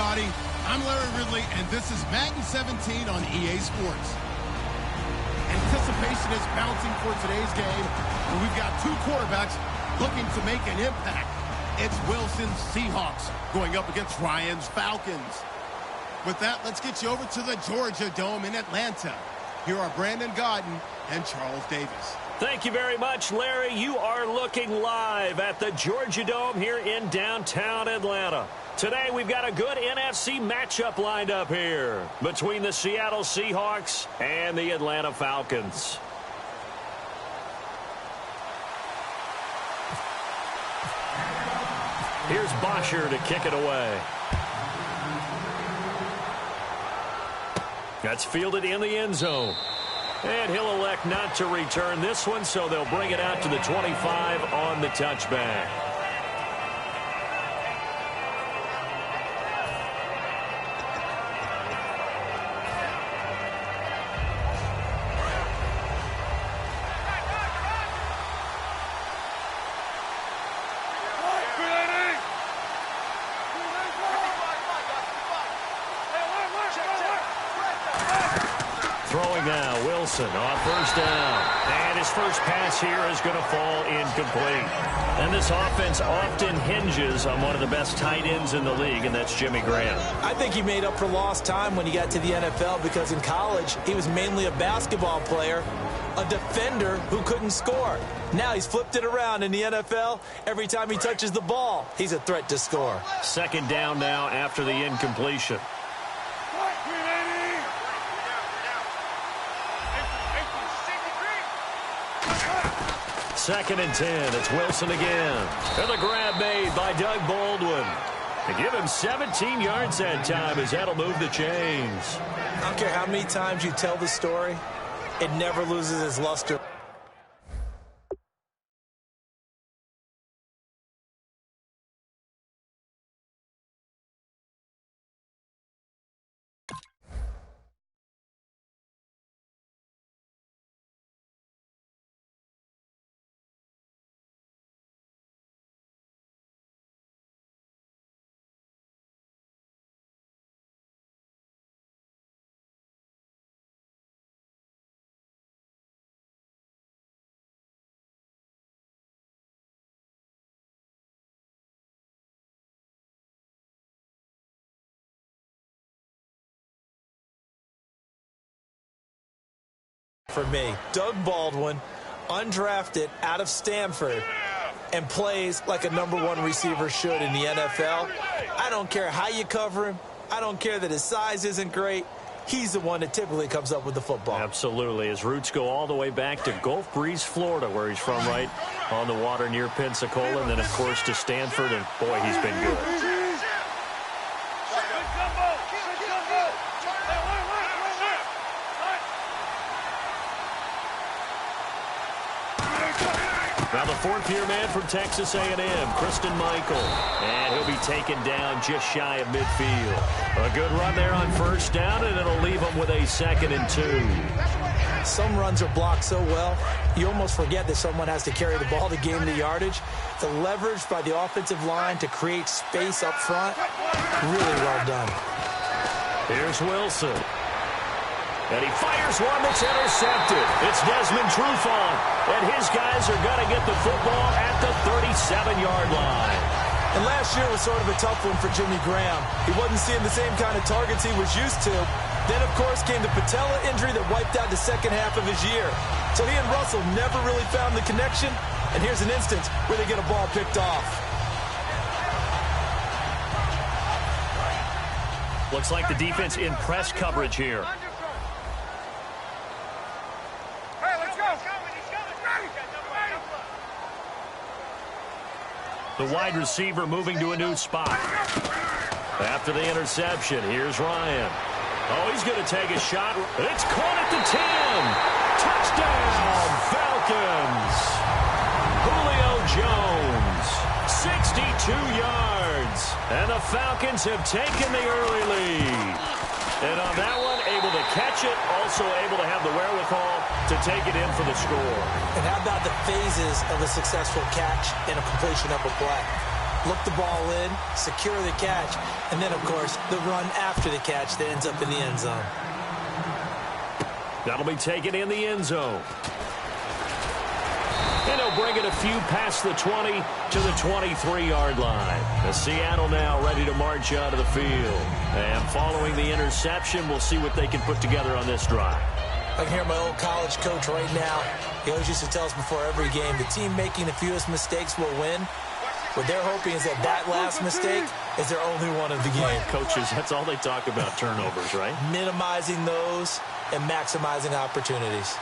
everybody. I'm Larry Ridley, and this is Madden 17 on EA Sports. Anticipation is bouncing for today's game, and we've got two quarterbacks looking to make an impact. It's Wilson's Seahawks going up against Ryan's Falcons. With that, let's get you over to the Georgia Dome in Atlanta. Here are Brandon Godden and Charles Davis. Thank you very much, Larry. You are looking live at the Georgia Dome here in downtown Atlanta. Today, we've got a good NFC matchup lined up here between the Seattle Seahawks and the Atlanta Falcons. Here's Bosher to kick it away. That's fielded in the end zone. And he'll elect not to return this one, so they'll bring it out to the 25 on the touchback. Throwing now, Wilson on first down. And his first pass here is going to fall incomplete. And this offense often hinges on one of the best tight ends in the league, and that's Jimmy Graham. I think he made up for lost time when he got to the NFL because in college, he was mainly a basketball player, a defender who couldn't score. Now he's flipped it around in the NFL. Every time he touches the ball, he's a threat to score. Second down now after the incompletion. Second and 10. It's Wilson again. And the grab made by Doug Baldwin. To give him 17 yards that time as that'll move the chains. I don't care how many times you tell the story, it never loses its luster. For me, Doug Baldwin, undrafted out of Stanford, and plays like a #1 receiver should in the NFL. I don't care how you cover him. I don't care that his size isn't great. He's the one that typically comes up with the football. Absolutely. His roots go all the way back to Gulf Breeze, Florida, where he's from, right on the water near Pensacola, and then, of course, to Stanford, and, boy, he's been good. Now the fourth-year man from Texas A&M, Christian Michael. And he'll be taken down just shy of midfield. A good run there on first down, and it'll leave him with a 2nd and 2. Some runs are blocked so well, you almost forget that someone has to carry the ball to gain the yardage. The leverage by the offensive line to create space up front, really well done. Here's Wilson. And he fires one that's intercepted. It's Desmond Trufant. And his guys are going to get the football at the 37-yard line. And last year was sort of a tough one for Jimmy Graham. He wasn't seeing the same kind of targets he was used to. Then, of course, came the patella injury that wiped out the second half of his year. So he and Russell never really found the connection. And here's an instance where they get a ball picked off. Looks like the defense in press coverage here. The wide receiver moving to a new spot. After the interception, here's Ryan. Oh, he's going to take a shot. It's caught at the 10. Touchdown, Falcons. Julio Jones, 62 yards. And the Falcons have taken the early lead. And on that one, able to catch it, also able to have the wherewithal to take it in for the score. And how about the phases of a successful catch and a completion of a play? look the ball in, secure the catch, and then, of course, the run after the catch that ends up in the end zone. That'll be taken in the end zone. And he'll bring it a few past the 20 to the 23-yard line. The Seattle now ready to march out of the field. And following the interception, we'll see what they can put together on this drive. I can hear my old college coach right now. He always used to tell us before every game, the team making the fewest mistakes will win. What they're hoping is that that last mistake is their only one of the game. Coaches, that's all they talk about, turnovers, right? Minimizing those and maximizing opportunities.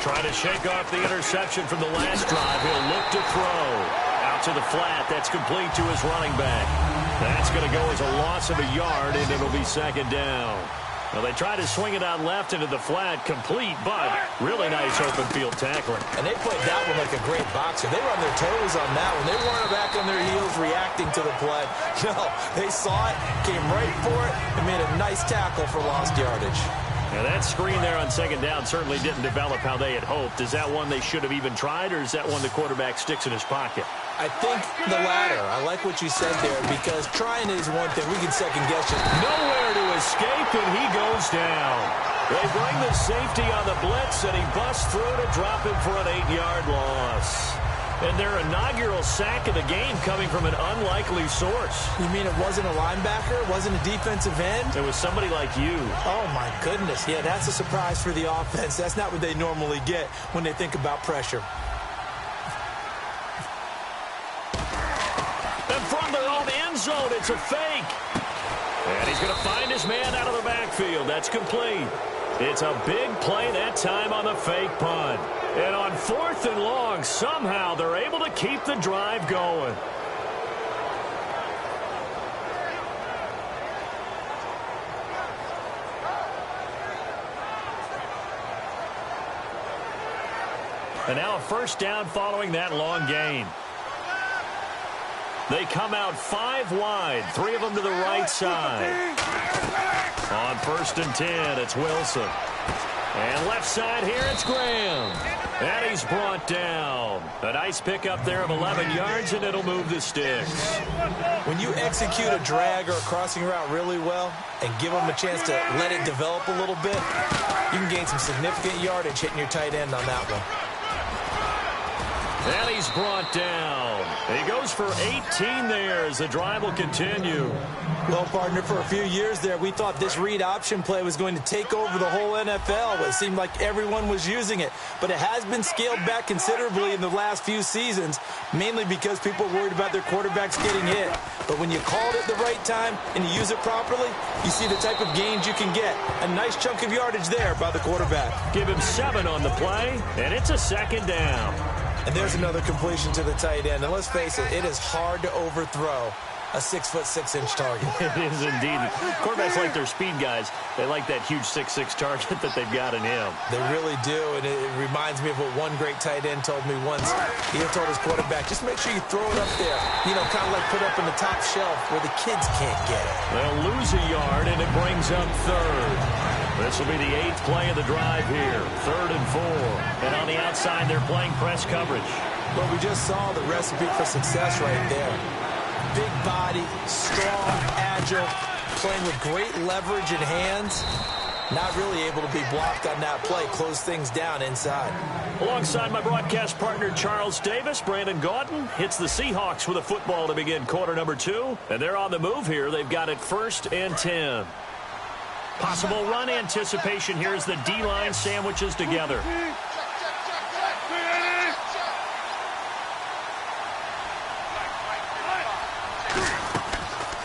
Trying to shake off the interception from the last drive. He'll look to throw. Out to the flat. That's complete to his running back. That's going to go as a loss of a yard, and it'll be second down. Well, they try to swing it out left into the flat. Complete, but really nice open field tackling. And they played that one like a great boxer. They were on their toes on that one. They weren't back on their heels reacting to the play. No, they saw it, came right for it, and made a nice tackle for lost yardage. Now, that screen there on second down certainly didn't develop how they had hoped. Is that one they should have even tried, or is that one the quarterback sticks in his pocket? I think the latter. I like what you said there, because trying is one thing. We can second-guess it. Nowhere to escape, and he goes down. They bring the safety on the blitz, and he busts through to drop him for an 8-yard loss. And their inaugural sack of the game coming from an unlikely source. You mean it wasn't a linebacker? It wasn't a defensive end? It was somebody like you. Oh, my goodness. Yeah, that's a surprise for the offense. That's not what they normally get when they think about pressure. And from their own end zone, it's a fake. And he's going to find his man out of the backfield. That's complete. It's a big play that time on the fake punt. And on 4th and long, somehow they're able to keep the drive going. And now a first down following that long gain. They come out 5 wide, 3 of them to the right side. On 1st and 10, it's Wilson. And left side here, it's Graham. And he's brought down. A nice pickup there of 11 yards, and it'll move the sticks. When you execute a drag or a crossing route really well and give them a chance to let it develop a little bit, you can gain some significant yardage hitting your tight end on that one. And he's brought down. He goes for 18 there as the drive will continue. Well, partner, for a few years there, we thought this read option play was going to take over the whole NFL. It seemed like everyone was using it. But it has been scaled back considerably in the last few seasons, mainly because people are worried about their quarterbacks getting hit. But when you call it at the right time and you use it properly, you see the type of gains you can get. A nice chunk of yardage there by the quarterback. Give him 7 on the play, and it's a second down. And there's another completion to the tight end. And let's face it, it is hard to overthrow a 6'6" target. It is indeed. Quarterbacks like their speed guys. They like that huge 6'6" target that they've got in him. They really do, and it reminds me of what one great tight end told me once. He told his quarterback, just make sure you throw it up there. You know, kind of like put up in the top shelf where the kids can't get it. They'll lose a yard, and it brings up 3rd. This will be the 8th play of the drive here. 3rd and 4. And on the outside, they're playing press coverage. Well, we just saw the recipe for success right there. Big body, strong, agile, playing with great leverage in hands. Not really able to be blocked on that play. Close things down inside. Alongside my broadcast partner, Charles Davis, Brandon Gaudin hits the Seahawks with a football to begin quarter number 2. And they're on the move here. They've got it 1st and 10. Possible run anticipation here as the D-line sandwiches together.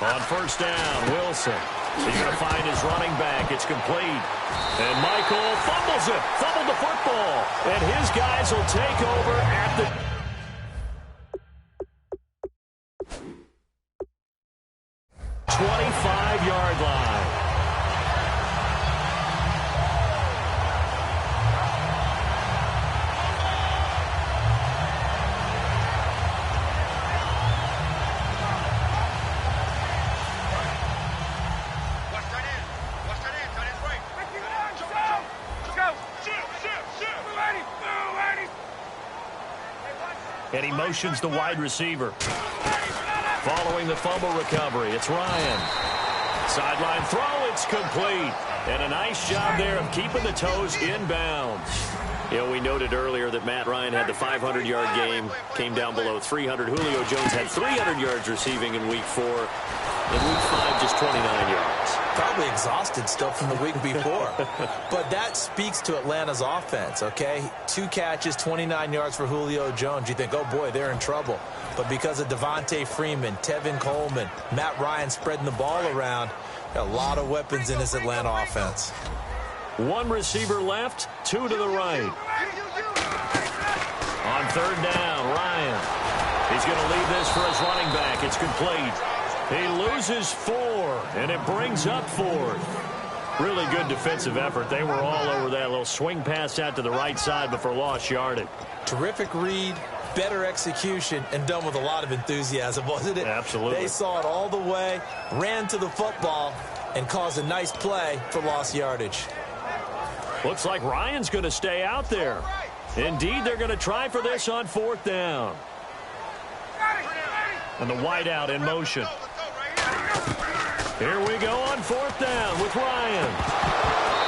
On 1st down, Wilson. He's going to find his running back. It's complete. And Michael fumbles it. Fumbled the football. And his guys will take over at the 25-yard line. And he motions the wide receiver. Following the fumble recovery, it's Ryan. Sideline throw, it's complete. And a nice job there of keeping the toes in bounds. You know, we noted earlier that Matt Ryan had the 500-yard game, came down below 300. Julio Jones had 300 yards receiving in Week 4. In Week 5, just 29 yards. Probably exhausted still from the week before. But that speaks to Atlanta's offense, okay? 2 catches, 29 yards for Julio Jones. You think, oh, boy, they're in trouble. But because of Devontae Freeman, Tevin Coleman, Matt Ryan spreading the ball around, a lot of weapons in this Atlanta offense. 1 receiver left, 2 to the right. On 3rd down, Ryan. He's going to leave this for his running back. It's complete. He loses 4, and it brings up 4th. Really good defensive effort. They were all over that little swing pass out to the right side, but for lost yardage. Terrific read, better execution, and done with a lot of enthusiasm, wasn't it? Absolutely. They saw it all the way, ran to the football, and caused a nice play for lost yardage. Looks like Ryan's going to stay out there. Indeed, they're going to try for this on 4th down. And the wideout in motion. Here we go on 4th down with Ryan.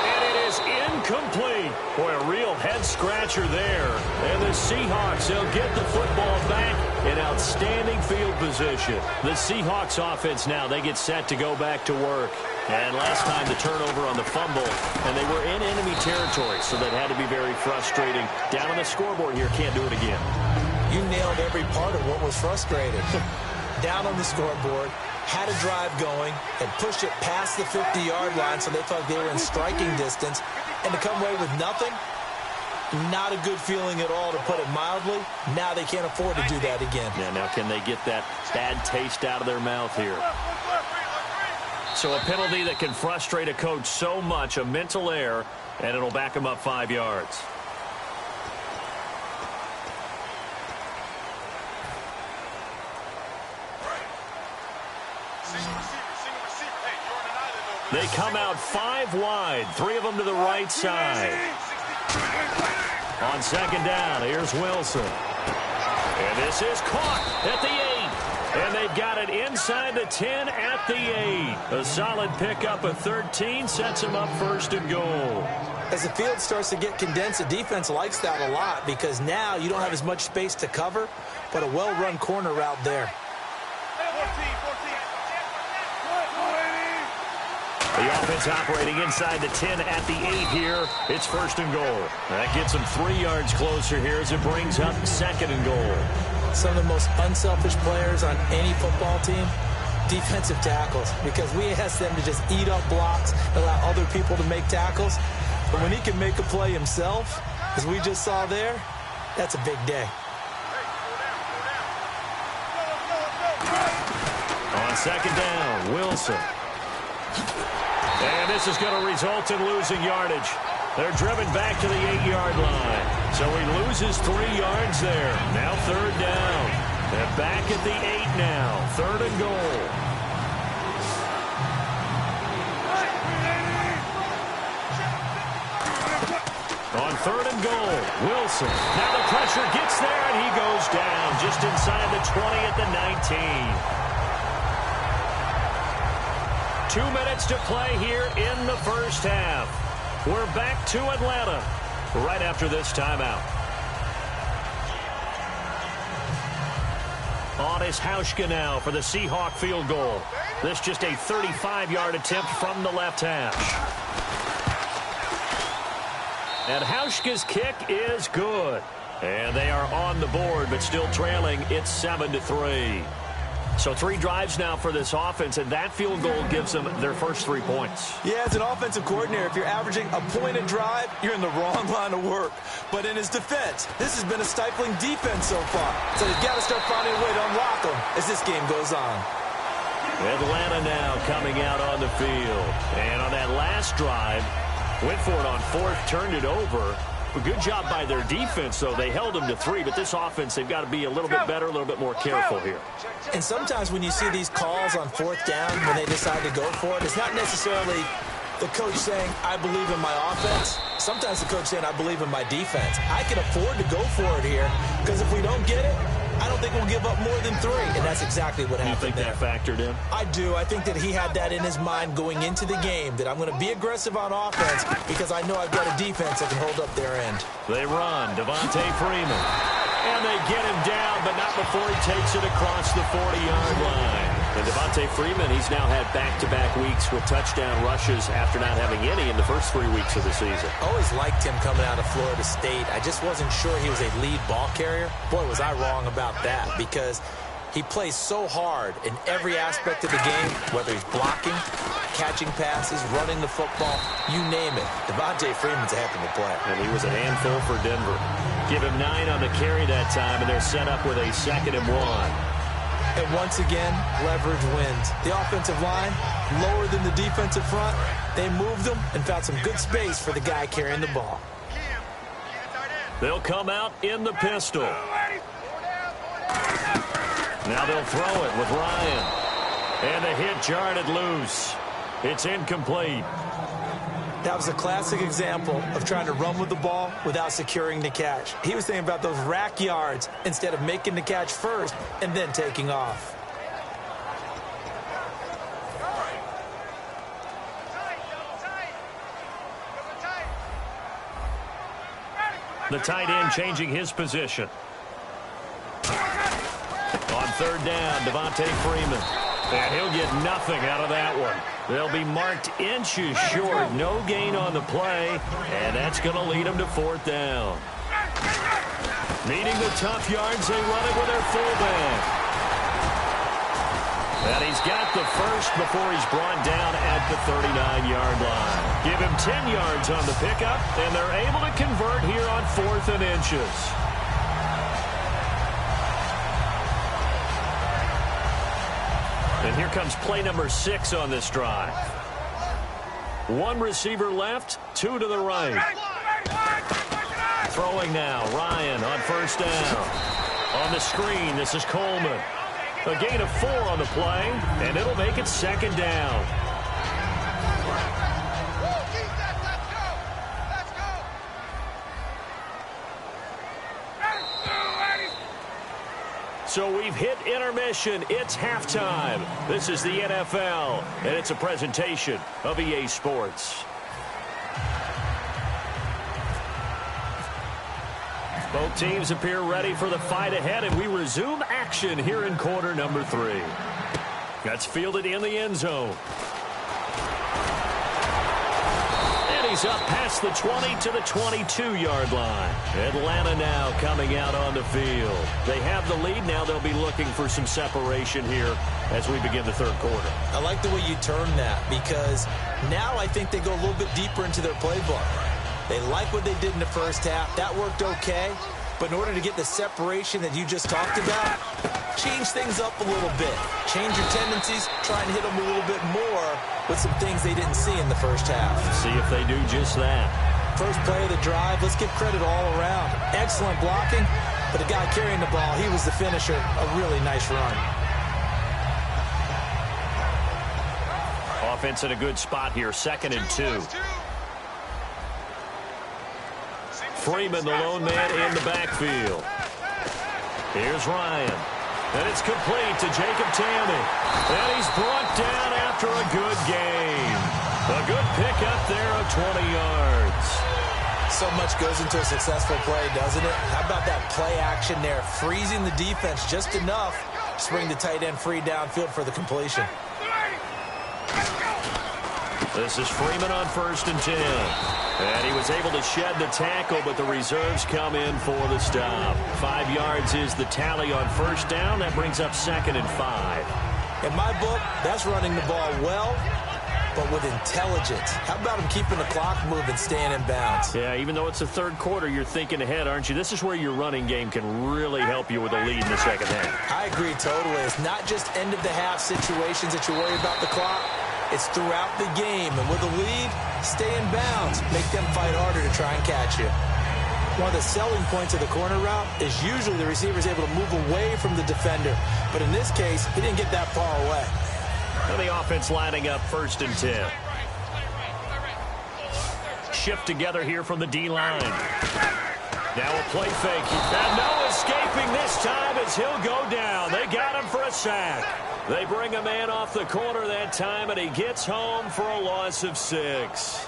And it is incomplete. Boy, a real head-scratcher there. And the Seahawks, they'll get the football back in outstanding field position. The Seahawks offense now, they get set to go back to work. And last time the turnover on the fumble, and they were in enemy territory, so that had to be very frustrating. Down on the scoreboard here, can't do it again. You nailed every part of what was frustrating. Down on the scoreboard, had a drive going, and pushed it past the 50-yard line so they thought they were in striking distance, and to come away with nothing, not a good feeling at all, to put it mildly. Now they can't afford to do that again. Yeah, now can they get that bad taste out of their mouth here? So a penalty that can frustrate a coach so much, a mental error, and it'll back him up 5 yards. They come out 5 wide, 3 of them to the right side. On 2nd down, here's Wilson. And this is caught at the 8. And they've got it inside the 10 at the 8. A solid pickup of 13 sets them up 1st and goal. As the field starts to get condensed, the defense likes that a lot because now you don't have as much space to cover, but a well-run corner route there. The offense operating inside the 10 at the 8 here. It's 1st and goal. That gets them 3 yards closer here as it brings up 2nd and goal. Some of the most unselfish players on any football team, defensive tackles, because we ask them to just eat up blocks, allow other people to make tackles. But when he can make a play himself, as we just saw there, that's a big day. On 2nd down, Wilson. And this is going to result in losing yardage. They're driven back to the 8-yard line. So he loses 3 yards there. Now 3rd down. And back at the 8 now. 3rd and goal. On 3rd and goal, Wilson. Now the pressure gets there, and he goes down just inside the 20 at the 19. 2 minutes to play here in the 1st half. We're back to Atlanta right after this timeout. On is Hauschka now for the Seahawk field goal. This just a 35-yard attempt from the left hash. And Hauschka's kick is good. And they are on the board, but still trailing. It's 7-3. So 3 drives now for this offense, and that field goal gives them their first 3 points. Yeah, as an offensive coordinator, if you're averaging a point a drive, you're in the wrong line of work. But in his defense, this has been a stifling defense so far. So he's got to start finding a way to unlock them as this game goes on. Atlanta now coming out on the field. And on that last drive, went for it on 4th, turned it over. A good job by their defense, though. They held them to 3, but this offense, they've got to be a little bit better, a little bit more careful here. And sometimes when you see these calls on 4th down, when they decide to go for it, it's not necessarily The coach saying, I believe in my offense. Sometimes the coach saying, I believe in my defense. I can afford to go for it here because if we don't get it, I don't think we'll give up more than 3. And that's exactly what happened. You think that factored in? I do. I think that he had that in his mind going into the game, that I'm going to be aggressive on offense because I know I've got a defense that can hold up their end. They run. Devontae Freeman. And they get him down, but not before he takes it across the 40-yard line. And Devontae Freeman, he's now had back-to-back weeks with touchdown rushes after not having any in the first 3 weeks of the season. Always liked him coming out of Florida State. I just wasn't sure he was a lead ball carrier. Boy, was I wrong about that because he plays so hard in every aspect of the game, whether he's blocking, catching passes, running the football, you name it. Devontae Freeman's a heck of a play. And he was an handful for Denver. Give him 9 on the carry that time, and they're set up with a 2nd and 1. And once again, leverage wins. The offensive line, lower than the defensive front. They moved them and found some good space for the guy carrying the ball. They'll come out in the pistol. Now they'll throw it with Ryan. And the hit jarred it loose. It's incomplete. That was a classic example of trying to run with the ball without securing the catch. He was thinking about those rack yards instead of making the catch first and then taking off. The tight end changing his position. On 3rd down, Devontae Freeman. And he'll get nothing out of that one. They'll be marked inches short. No gain on the play. And that's going to lead them to 4th down. Needing the tough yards, they run it with their fullback. And he's got the first before he's brought down at the 39-yard line. Give him 10 yards on the pickup, and they're able to convert here on 4th and inches. And here comes play number 6 on this drive. 1 receiver left, 2 to the right. Throwing now, Ryan on 1st down. On the screen, this is Coleman. A gain of 4 on the play, and it'll make it 2nd down. So we've hit intermission. It's halftime. This is the NFL, and it's a presentation of EA Sports. Both teams appear ready for the fight ahead, and we resume action here in quarter number 3. That's fielded in the end zone. And he's up past the 20 to the 22-yard line. Atlanta now coming out on the field. They have the lead. Now they'll be looking for some separation here as we begin the 3rd quarter. I like the way you term that because now I think they go a little bit deeper into their playbook. They like what they did in the first half. That worked okay. But in order to get the separation that you just talked about, change things up a little bit. Change your tendencies. Try and hit them a little bit more with some things they didn't see in the first half. See if they do just that. First play of the drive, let's give credit all around. Excellent blocking, but the guy carrying the ball, he was the finisher. A really nice run. Offense in a good spot here, 2nd and 2. Freeman, the lone man in the backfield. Here's Ryan. And it's complete to Jacob Tamme. And he's brought down after a good game. A good pickup there of 20 yards. So much goes into a successful play, doesn't it? How about that play action there? Freezing the defense just enough to bring the tight end free downfield for the completion. This is Freeman on 1st and 10. And he was able to shed the tackle, but the reserves come in for the stop. 5 yards is the tally on 1st down. That brings up 2nd and 5. In my book, that's running the ball well, but with intelligence. How about him keeping the clock moving, staying in bounds? Yeah, even though it's the 3rd quarter, you're thinking ahead, aren't you? This is where your running game can really help you with a lead in the 2nd half. I agree totally. It's not just end-of-the-half situations that you worry about the clock. It's throughout the game. And with a lead, stay in bounds. Make them fight harder to try and catch you. One of the selling points of the corner route is usually the receiver is able to move away from the defender. But in this case, he didn't get that far away. And the offense lining up 1st and 10. shift together here from the D-line. Now a play fake. And no escaping this time as he'll go down. They got him for a sack. They bring a man off the corner that time, and he gets home for a loss of 6.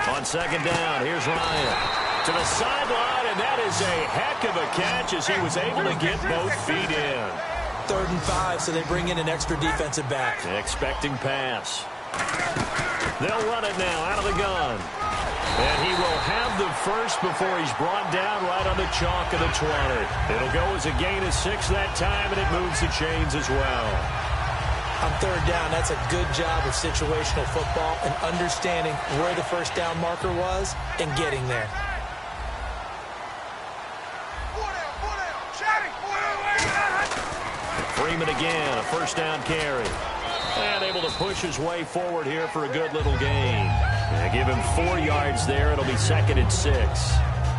On second down, here's Ryan to the sideline, and that is a heck of a catch as he was able to get both feet in. 3rd and 5, so they bring in an extra defensive back. Expecting pass. They'll run it now out of the gun. And he will have the first before he's brought down right on the chalk of the 20. It'll go as a gain of 6 that time, and it moves the chains as well. On 3rd down, that's a good job of situational football and understanding where the first down marker was and getting there. Freeman again, a first down carry. And able to push his way forward here for a good little gain. And give him 4 yards there. It'll be 2nd and 6.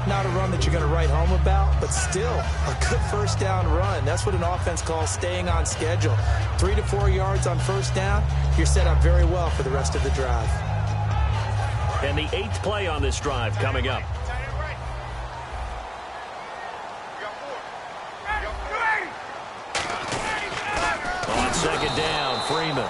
Not a run that you're going to write home about, but still a good first down run. That's what an offense calls staying on schedule. 3 to 4 yards on first down, you're set up very well for the rest of the drive. And the 8th play on this drive coming up. On second down, Freeman.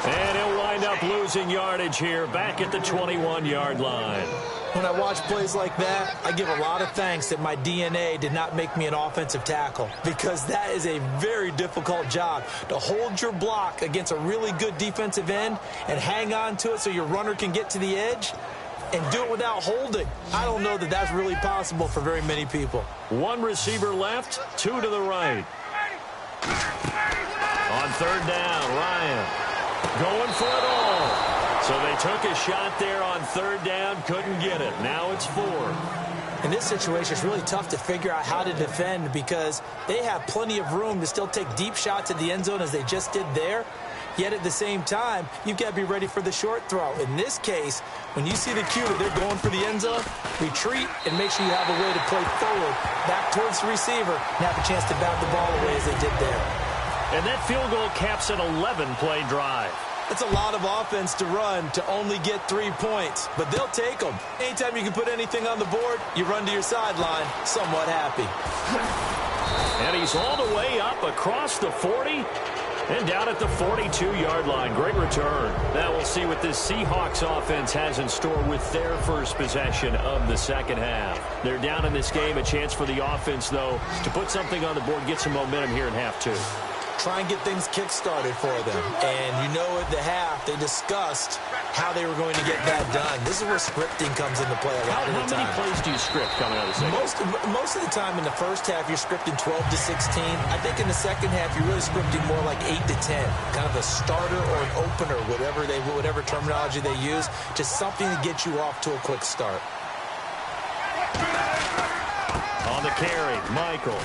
And he'll wind up losing yardage here back at the 21-yard line. When I watch plays like that, I give a lot of thanks that my DNA did not make me an offensive tackle, because that is a very difficult job to hold your block against a really good defensive end and hang on to it so your runner can get to the edge and do it without holding. I don't know that that's really possible for very many people. 1 receiver left, 2 to the right. On 3rd down, Ryan going for it all. So they took a shot there on 3rd down, couldn't get it. Now it's 4. In this situation, it's really tough to figure out how to defend because they have plenty of room to still take deep shots at the end zone as they just did there. Yet at the same time, you've got to be ready for the short throw. In this case, when you see the cue that they're going for the end zone, retreat and make sure you have a way to play forward, back towards the receiver, and have a chance to bat the ball away as they did there. And that field goal caps an 11-play drive. It's a lot of offense to run to only get 3 points, but they'll take them. Anytime you can put anything on the board, you run to your sideline somewhat happy. And he's all the way up across the 40 and down at the 42-yard line. Great return. Now we'll see what this Seahawks offense has in store with their first possession of the second half. They're down in this game. A chance for the offense, though, to put something on the board, get some momentum here in half 2. Try and get things kick-started for them. And you know at the half, they discussed how they were going to get that done. This is where scripting comes into play a lot of the time. How many plays do you script coming out of the second? Most of the time in the first half, you're scripting 12 to 16. I think in the second half, you're really scripting more like 8 to 10. Kind of a starter or an opener, whatever terminology they use. Just something to get you off to a quick start. On the carry, Michael.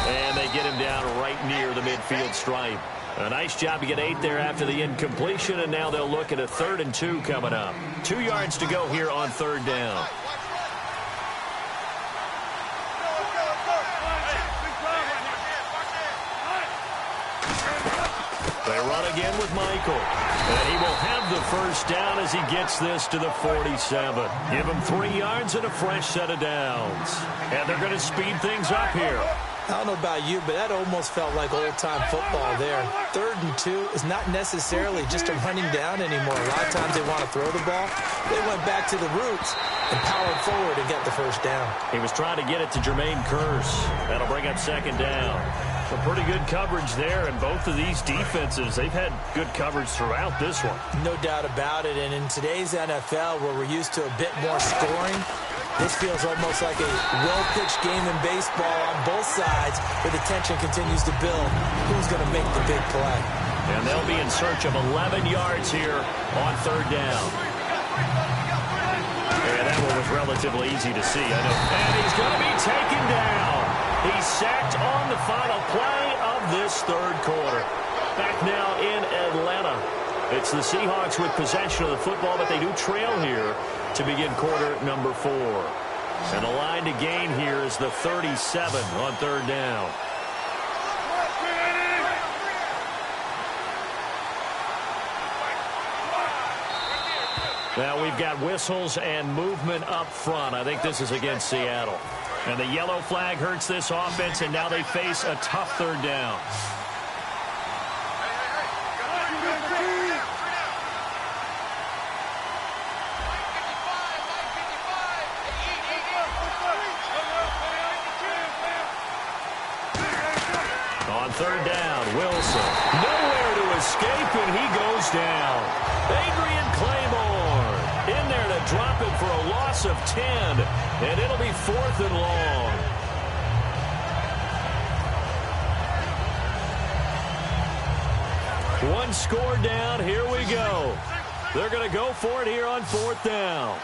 And they get him down right near the midfield stripe. A nice job to get 8 there after the incompletion, and now they'll look at a 3rd and 2 coming up. 2 yards to go here on 3rd down. They run again with Michael. And he will have the first down as he gets this to the 47. Give him 3 yards and a fresh set of downs. And they're going to speed things up here. I don't know about you, but that almost felt like old-time football there. 3rd and 2 is not necessarily just a running down anymore. A lot of times they want to throw the ball. They went back to the roots and powered forward and got the first down. He was trying to get it to Jermaine Kearse. That'll bring up 2nd down. Some pretty good coverage there, and both of these defenses, they've had good coverage throughout this one. No doubt about it, and in today's NFL, where we're used to a bit more scoring, this feels almost like a well-pitched game in baseball on both sides where the tension continues to build. Who's going to make the big play? And they'll be in search of 11 yards here on 3rd down. Yeah, that one was relatively easy to see, I know. And he's going to be taken down. He's sacked on the final play of this third quarter. Back now in Atlanta. It's the Seahawks with possession of the football, but they do trail here to begin quarter number 4. And the line to gain here is the 37 on third down. Now we've got whistles and movement up front. I think this is against Seattle. And the yellow flag hurts this offense, and now they face a tough third down. On third down, Wilson. Nowhere to escape, and he goes down. Adrian Claiborne in there to drop it for a loss of 10, and it'll be 4th and long. One score down. Here we go. They're going to go for it here on 4th down.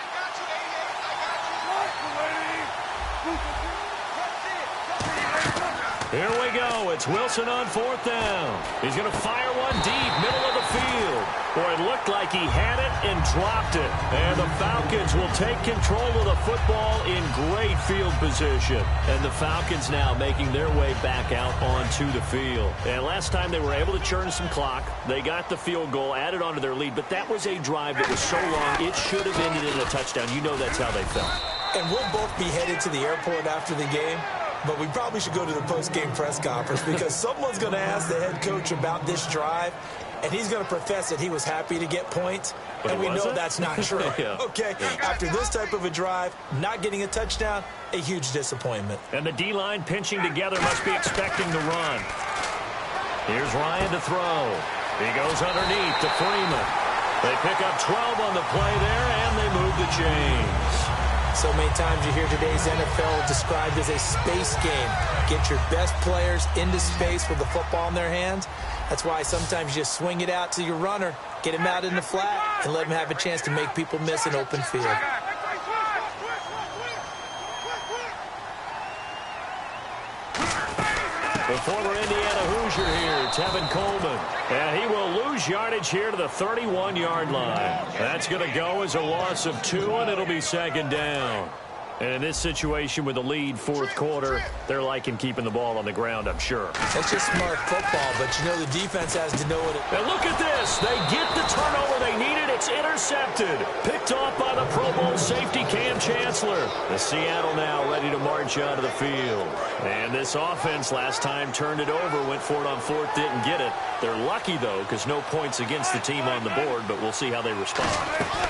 Here we go. It's Wilson on 4th down. He's going to fire one deep, middle of the field. Boy, it looked like he had it and dropped it. And the Falcons will take control of the football in great field position. And the Falcons now making their way back out onto the field. And last time they were able to churn some clock. They got the field goal, added onto their lead. But that was a drive that was so long, it should have ended in a touchdown. You know that's how they felt. And we'll both be headed to the airport after the game. But we probably should go to the post-game press conference because someone's going to ask the head coach about this drive, and he's going to profess that he was happy to get points, and we know that's not true. Yeah. Okay, after this type of a drive, not getting a touchdown, a huge disappointment. And the D-line pinching together must be expecting the run. Here's Ryan to throw. He goes underneath to Freeman. They pick up 12 on the play there, and they move the chains. So many times you hear today's NFL described as a space game. Get your best players into space with the football in their hands. That's why sometimes you just swing it out to your runner, get him out in the flat, and let him have a chance to make people miss an open field. The former Indiana Hoosier here, Tevin Coleman. And he will lose yardage here to the 31-yard line. That's going to go as a loss of 2, and it'll be 2nd down. And in this situation with the lead, 4th quarter, they're liking keeping the ball on the ground, I'm sure. That's just smart football, but you know the defense has to know it. And look at this. They get the turnover they needed. It's intercepted. Picked off by the Pro Bowl safety Cam Chancellor. The Seattle now ready to march out of the field. And this offense last time turned it over, went for it on 4th, didn't get it. They're lucky, though, because no points against the team on the board, but we'll see how they respond.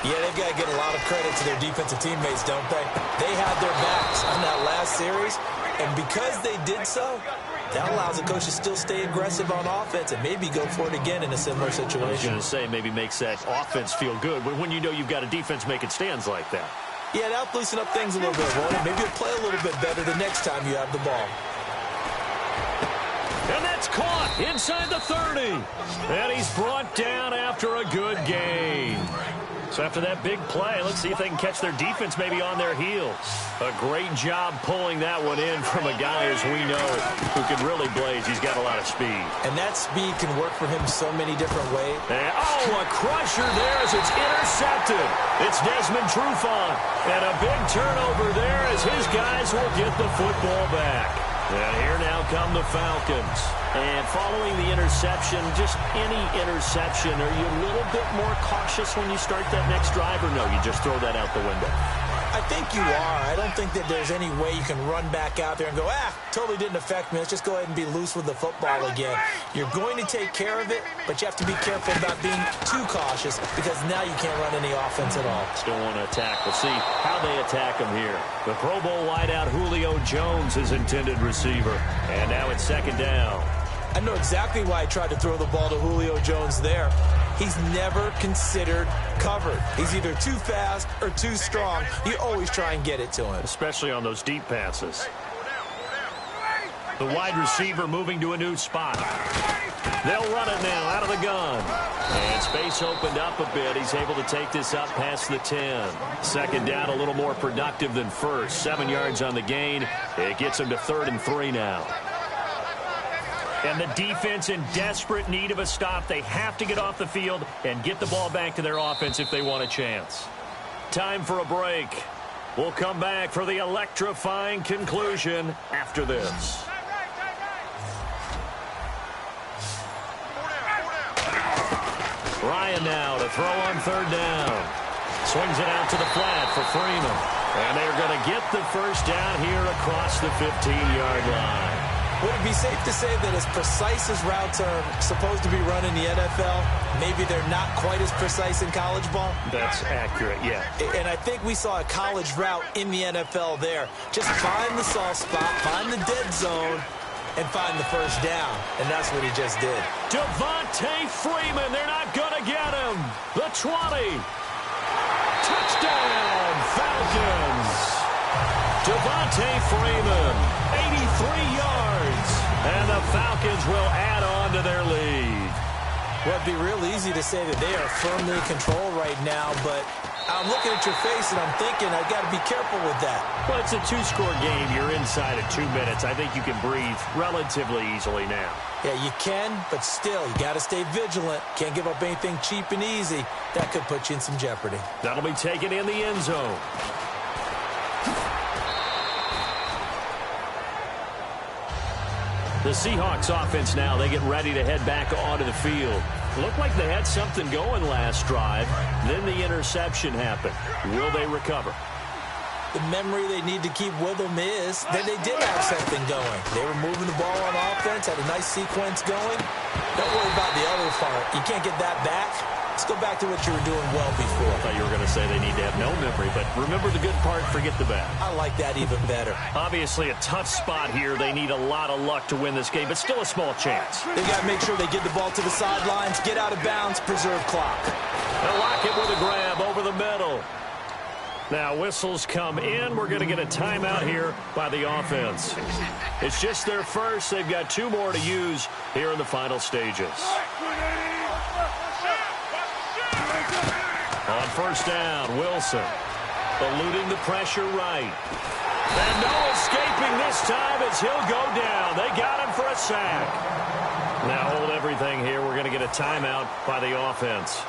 Yeah, they've got to get a lot of credit to their defensive teammates, don't they? They had their backs on that last series, and because they did so, that allows the coach to still stay aggressive on offense and maybe go for it again in a similar situation. I was going to say maybe makes that offense feel good when you know you've got a defense making stands like that. Yeah, that'll loosen up things a little bit, won't it? Maybe you'll play a little bit better the next time you have the ball. And that's caught inside the 30. And he's brought down after a good gain. So after that big play, let's see if they can catch their defense maybe on their heels. A great job pulling that one in from a guy, as we know, who can really blaze. He's got a lot of speed. And that speed can work for him so many different ways. And, a crusher there as it's intercepted. It's Desmond Trufant. And a big turnover there as his guys will get the football back. And here now come the Falcons. And following the interception, just any interception, are you a little bit more cautious when you start that next drive, or no, you just throw that out the window? I think you are. I don't think that there's any way you can run back out there and go, totally didn't affect me. Let's just go ahead and be loose with the football again. You're going to take care of it, but you have to be careful about being too cautious because now you can't run any offense at all. Still want to attack. We'll see how they attack him here. The Pro Bowl wideout Julio Jones is intended receiver. And now it's 2nd down. I know exactly why I tried to throw the ball to Julio Jones there. He's never considered covered. He's either too fast or too strong. You always try and get it to him. Especially on those deep passes. The wide receiver moving to a new spot. They'll run it now out of the gun. And space opened up a bit. He's able to take this up past the 10. Second down, a little more productive than first. 7 yards on the gain. It gets him to 3rd and 3 now. And the defense in desperate need of a stop. They have to get off the field and get the ball back to their offense if they want a chance. Time for a break. We'll come back for the electrifying conclusion after this. Ryan now to throw on 3rd down. Swings it out to the flat for Freeman. And they're going to get the first down here across the 15-yard line. Would it be safe to say that as precise as routes are supposed to be run in the NFL, maybe they're not quite as precise in college ball? That's accurate, yeah. And I think we saw a college route in the NFL there. Just find the soft spot, find the dead zone, and find the first down. And that's what he just did. Devontae Freeman, they're not going to get him. The 20. Touchdown, Falcons. Devontae Freeman, 83 yards. And the Falcons will add on to their lead. Well, it'd be real easy to say that they are firmly in control right now, but I'm looking at your face and I'm thinking I've got to be careful with that. Well, it's a 2-score game. You're inside of 2 minutes. I think you can breathe relatively easily now. Yeah, you can, but still, you got to stay vigilant. Can't give up anything cheap and easy. That could put you in some jeopardy. That'll be taken in the end zone. The Seahawks offense now, they get ready to head back onto the field. Looked like they had something going last drive. Then the interception happened. Will they recover? The memory they need to keep with them is that they did have something going. They were moving the ball on offense, had a nice sequence going. Don't worry about the other part. You can't get that back. Let's go back to what you were doing well before. I thought you were going to say they need to have no memory, but remember the good part, forget the bad. I like that even better. Obviously a tough spot here. They need a lot of luck to win this game, but still a small chance. They got to make sure they get the ball to the sidelines, get out of bounds, preserve clock. They'll lock it with a grab over the middle. Now whistles come in. We're going to get a timeout here by the offense. It's just their first. They've got 2 more to use here in the final stages. On first down, Wilson eluding the pressure right. And no escaping this time as he'll go down. They got him for a sack. Now hold everything here. We're going to get a timeout by the offense.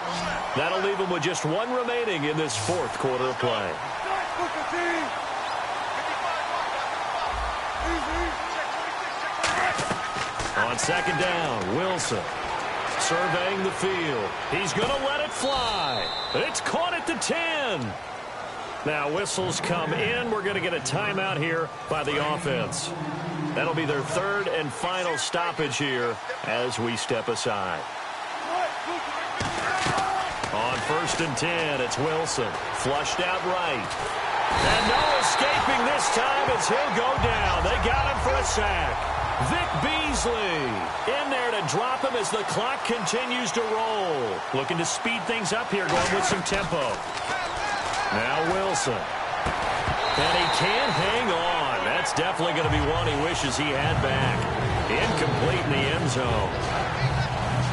That'll leave them with just 1 remaining in this 4th quarter of play. On second down, Wilson surveying the field. He's going to let it fly. It's caught at the 10. Now whistles come in. We're going to get a timeout here by the offense. That'll be their 3rd and final stoppage here as we step aside. On first and 10, it's Wilson. Flushed out right. And no escaping this time as he'll go down. They got him for a sack. Vic Beasley in there to drop him as the clock continues to roll. Looking to speed things up here, going with some tempo. Now Wilson. And he can't hang on. That's definitely going to be one he wishes he had back. Incomplete in the end zone.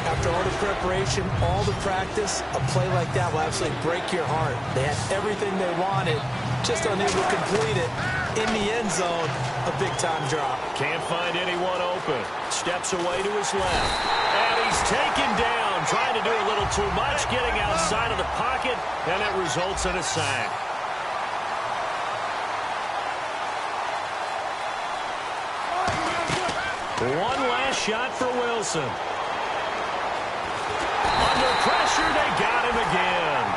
After all the preparation, all the practice, a play like that will absolutely break your heart. They had everything they wanted, just unable to complete it. In the end zone, a big-time drop. Can't find anyone open. Steps away to his left. And he's taken down, trying to do a little too much, getting outside of the pocket, and it results in a sack. One last shot for Wilson. Under pressure, they got him again.